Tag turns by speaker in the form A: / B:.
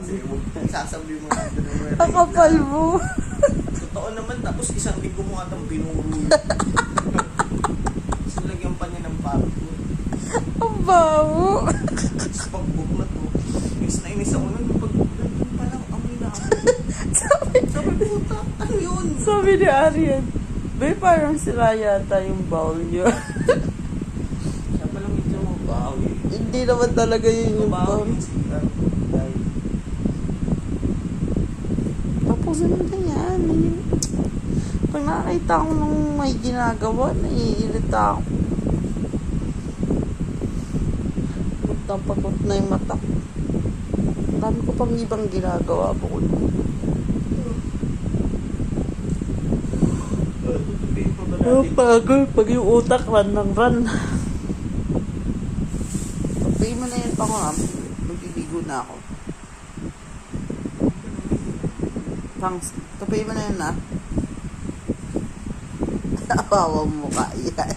A: Kasi sasabi mo na doon.
B: Ang kapal mo.
A: Totoo naman, tapos isang linggo mo atang binuro yun. Tapos nilagyan pa niya ng bago.
B: Ang bawo.
A: Tapos pagbuklat ko, na inis ako nun, pag palang amoy na ako. Sabi, puta, ano yun?
B: Sabi ni Arian, Bay, parang sila yata yung bowl nyo.
A: Siya palang medyo mabaho eh.
B: Hindi naman talaga yun yung
A: Mabaho
B: bowl.
A: yung sila. Dahil,
B: Tapos ano na yan? Pag nakakita ko nung may ginagawa, naiirita ako. Magtapakot na yung mata ko. Ang dami ko pang ibang ginagawa po.
A: tutupiin pa ba
B: Oh,
A: natin?
B: pagod. Pag yung utak, run ng run. Pagpay mo na yan pa ko ha. Magbibigo na ako. Thanks. Tupay mo na yan ha. Awawang mukha yan.